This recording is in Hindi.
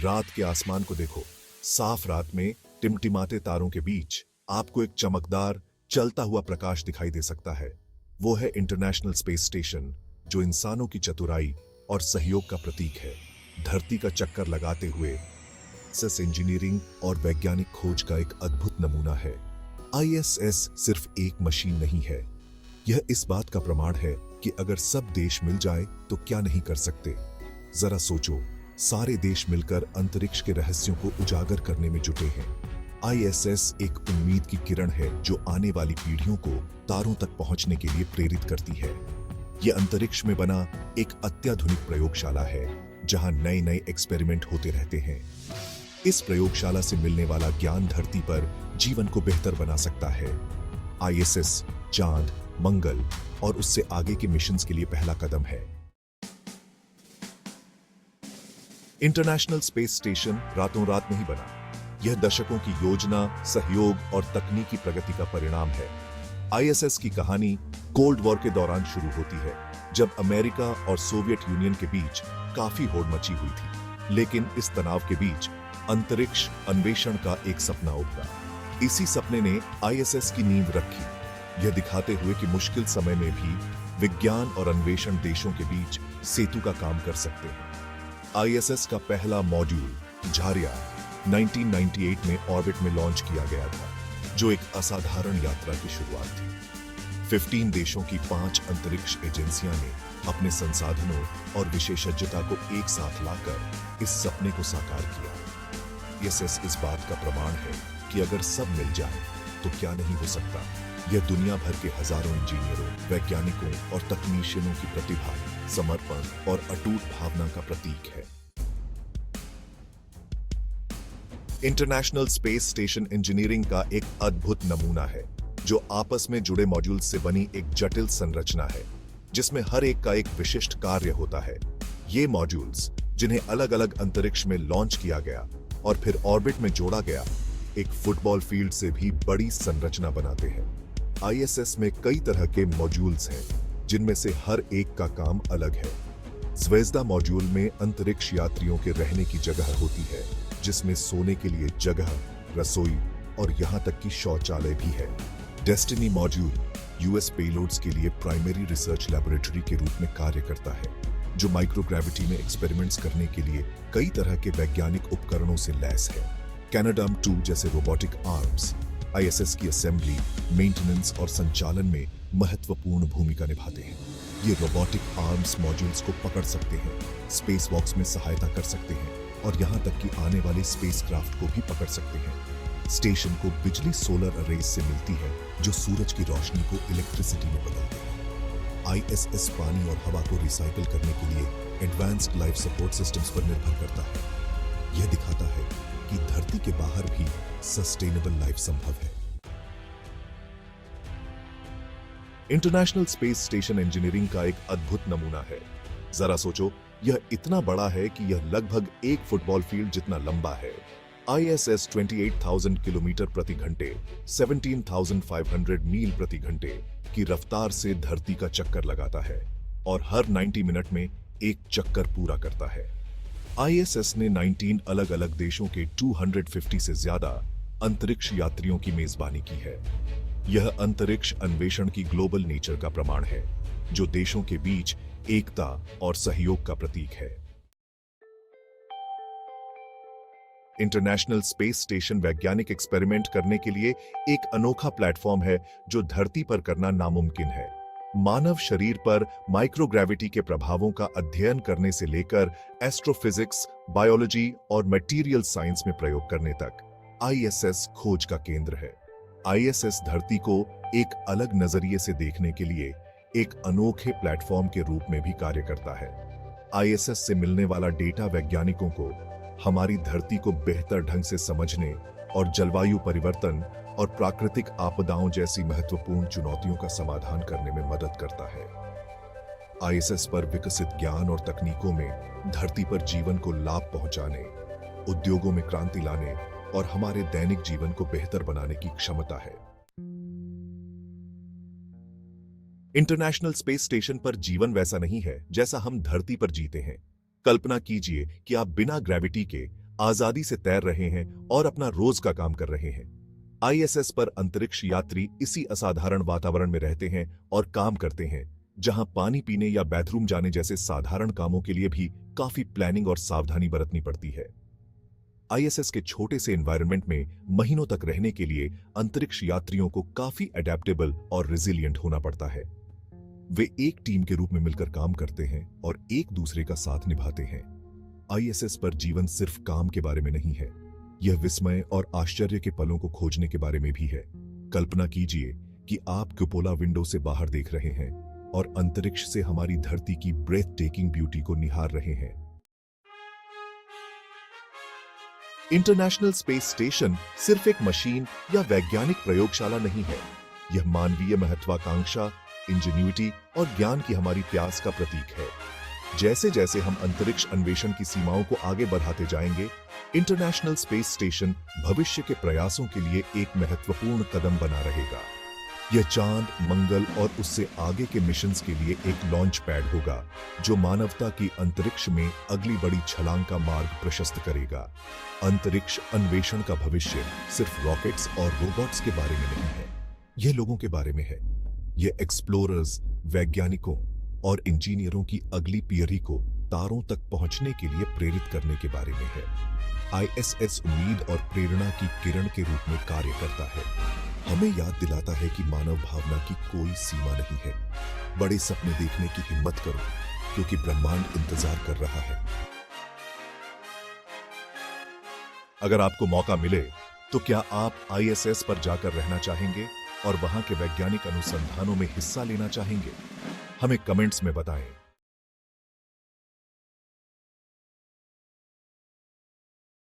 रात के आसमान को देखो। साफ रात में टिमटिमाते तारों के बीच आपको एक चमकदार चलता हुआ प्रकाश दिखाई दे सकता है। वो है इंटरनेशनल स्पेस स्टेशन, जो इंसानों की चतुराई और सहयोग का प्रतीक है। धरती का चक्कर लगाते हुए आईएसएस इंजीनियरिंग और वैज्ञानिक खोज का एक अद्भुत नमूना है। आईएसएस सिर्फ एक मशीन नहीं है, यह इस बात का प्रमाण है कि अगर सब देश मिल जाए तो क्या नहीं कर सकते। जरा सोचो, सारे देश मिलकर अंतरिक्ष के रहस्यों को उजागर करने में जुटे हैं। आईएसएस एक उम्मीद की किरण है जो आने वाली पीढ़ियों को तारों तक पहुंचने के लिए प्रेरित करती है। यह अंतरिक्ष में बना एक अत्याधुनिक प्रयोगशाला है जहां नए नए एक्सपेरिमेंट होते रहते हैं। इस प्रयोगशाला से मिलने वाला ज्ञान धरती पर जीवन को बेहतर बना सकता है। आईएसएस चांद, मंगल और उससे आगे के मिशंस के लिए पहला कदम है। इंटरनेशनल स्पेस स्टेशन रातों रात नहीं बना। यह दशकों की योजना, सहयोग और तकनीकी प्रगति का परिणाम है। आईएसएस की कहानी कोल्ड वॉर के दौरान शुरू होती है, जब अमेरिका और सोवियत यूनियन के बीच काफी होड़ मची हुई थी। लेकिन इस तनाव के बीच अंतरिक्ष अन्वेषण का एक सपना उभरा। इसी सपने ने आईएसएस की नींव रखी, यह दिखाते हुए कि मुश्किल समय में भी विज्ञान और अन्वेषण देशों के बीच सेतु का काम कर सकते हैं। आईएसएस का पहला मॉड्यूल झारिया 1998 में ऑर्बिट में लॉन्च किया गया था, जो एक असाधारण यात्रा की शुरुआत थी। 15 देशों की 5 अंतरिक्ष एजेंसियां ने अपने संसाधनों और विशेषज्ञता को एक साथ लाकर इस सपने को साकार किया। आईएसएस इस बात का प्रमाण है कि अगर सब मिल जाए तो क्या नहीं हो सकता। यह दुनिया भर के हजारों इंजीनियरों, वैज्ञानिकों और तकनीशियनों की प्रतिभा, समर्पण और अटूट भावना का प्रतीक है। इंटरनेशनल स्पेस स्टेशन इंजीनियरिंग का एक अद्भुत नमूना है, जो आपस में जुड़े मॉड्यूल्स से बनी एक जटिल संरचना है, जिसमें हर एक का एक विशिष्ट कार्य होता है। ये मॉड्यूल्स, जिन्हें अलग अलग अंतरिक्ष में लॉन्च किया गया और फिर ऑर्बिट में जोड़ा गया, एक फुटबॉल फील्ड से भी बड़ी संरचना बनाते हैं। आईएसएस में कई तरह के मॉड्यूल्स हैं, जिनमें से हर एक का काम अलग है। ज़्वेज़दा मॉड्यूल में अंतरिक्ष यात्रियों के रहने की जगह होती है, जिसमें सोने के लिए जगह, रसोई और यहां तक कि शौचालय भी है। डेस्टिनी मॉड्यूल यूएस पेलोड्स के लिए प्राइमरी रिसर्च लैबोरेटरी के रूप में कार्य करता है, जो माइक्रोग्रेविटी में एक्सपेरिमेंट्स करने के लिए कई तरह के वैज्ञानिक उपकरणों से लैस है। कैनाडाम-2 जैसे रोबोटिक आर्म्स आईएसएस की असेंबली, मेंटेनेंस और संचालन में महत्वपूर्ण भूमिका निभाते हैं। ये रोबोटिक आर्म्स मॉड्यूल्स को पकड़ सकते हैं, स्पेस वॉक्स में सहायता कर सकते हैं और यहां तक कि आने वाले स्पेसक्राफ्ट को भी पकड़ सकते हैं। स्टेशन को बिजली सोलर अरेज से मिलती है, जो सूरज की रोशनी को इलेक्ट्रिसिटी में बदलते हैं। आईएसएस पानी और हवा को रिसाइकिल करने के लिए एडवांस्ड लाइफ सपोर्ट सिस्टम्स पर निर्भर करता है। यह दिखाता है कि धरती के बाहर भी सस्टेनेबल लाइफ संभव है। इंटरनेशनल स्पेस स्टेशन इंजीनियरिंग का एक अद्भुत नमूना है। जरा सोचो, यह इतना बड़ा है कि यह लगभग एक फुटबॉल फील्ड जितना लंबा है। आईएसएस 28,000 किलोमीटर प्रति घंटे 17,500 मील प्रति घंटे की रफ्तार से धरती का चक्कर लगाता है और हर 90 मिनट में एक चक्कर पूरा करता है। आईएसएस ने 19 अलग अलग देशों के 250 से ज्यादा अंतरिक्ष यात्रियों की मेजबानी की है। यह अंतरिक्ष अन्वेषण की ग्लोबल नेचर का प्रमाण है, जो देशों के बीच एकता और सहयोग का प्रतीक है। इंटरनेशनल स्पेस स्टेशन वैज्ञानिक एक्सपेरिमेंट करने के लिए एक अनोखा प्लेटफॉर्म है, जो धरती पर करना नामुमकिन है। मानव शरीर पर माइक्रोग्रेविटी के प्रभावों का अध्ययन करने से लेकर एस्ट्रोफिजिक्स, बायोलॉजी और मटेरियल साइंस में प्रयोग करने तक आईएसएस खोज का केंद्र है। आईएसएस धरती को एक अलग नजरिए से देखने के लिए एक अनोखे प्लेटफॉर्म के रूप में भी कार्य करता है। आईएसएस से मिलने वाला डेटा वैज्ञानिकों को हमारी धरती को बेहतर ढंग से समझने और जलवायु परिवर्तन और प्राकृतिक आपदाओं जैसी महत्वपूर्ण चुनौतियों का समाधान करने में मदद करता है। आईएसएस पर विकसित ज्ञान और तकनीकों में धरती पर जीवन को लाभ पहुंचाने, उद्योगों में क्रांति लाने और हमारे दैनिक जीवन को बेहतर बनाने की क्षमता है। इंटरनेशनल स्पेस स्टेशन पर जीवन वैसा नहीं है जैसा हम धरती पर जीते हैं। कल्पना कीजिए कि आप बिना ग्रेविटी के आजादी से तैर रहे हैं और अपना रोज का काम कर रहे हैं। आईएसएस पर अंतरिक्ष यात्री इसी असाधारण वातावरण में रहते हैं और काम करते हैं, जहां पानी पीने या बाथरूम जाने जैसे साधारण कामों के लिए भी काफी प्लानिंग और सावधानी बरतनी पड़ती है। आईएसएस के छोटे से एनवायरनमेंट में महीनों तक रहने के लिए अंतरिक्ष यात्रियों को काफी अडेप्टेबल और रेजिलिएंट होना पड़ता है। वे एक टीम के रूप में मिलकर काम करते हैं और एक दूसरे का साथ निभाते हैं। आईएसएस पर जीवन सिर्फ काम के बारे में नहीं है, यह विस्मय और आश्चर्य के पलों को खोजने के बारे में भी है। कल्पना कीजिए कि आप कुपोला विंडो से बाहर देख रहे हैं और अंतरिक्ष से हमारी धरती की ब्रेथ टेकिंग ब्यूटी को निहार रहे हैं। इंटरनेशनल स्पेस स्टेशन सिर्फ एक मशीन या वैज्ञानिक प्रयोगशाला नहीं है, यह मानवीय महत्वाकांक्षा, इंजेन्युइटी और ज्ञान की हमारी प्यास का प्रतीक है। जैसे जैसे हम अंतरिक्ष अन्वेषण की सीमाओं को आगे बढ़ाते जाएंगे, इंटरनेशनल स्पेस स्टेशन भविष्य के प्रयासों के लिए एक महत्वपूर्ण कदम बना रहेगा। यह चांद, मंगल और उससे आगे के मिशंस के लिए एक लॉन्च पैड होगा, जो मानवता की अंतरिक्ष में अगली बड़ी छलांग का मार्ग प्रशस्त करेगा। अंतरिक्ष अन्वेषण का भविष्य सिर्फ रॉकेट्स और रोबोट्स के बारे में नहीं है, यह लोगों के बारे में है। यह एक्सप्लोरर्स, वैज्ञानिकों और इंजीनियरों की अगली पीढ़ी को तारों तक पहुंचने के लिए प्रेरित करने के बारे में है। आईएसएस उम्मीद और प्रेरणा की किरण के रूप में कार्य करता है, हमें याद दिलाता है कि मानव भावना की कोई सीमा नहीं है। बड़े सपने देखने की हिम्मत करो, क्योंकि ब्रह्मांड इंतजार कर रहा है। अगर आपको मौका मिले तो क्या आप आईएसएस पर जाकर रहना चाहेंगे और वहां के वैज्ञानिक अनुसंधानों में हिस्सा लेना चाहेंगे? हमें कमेंट्स में बताएं।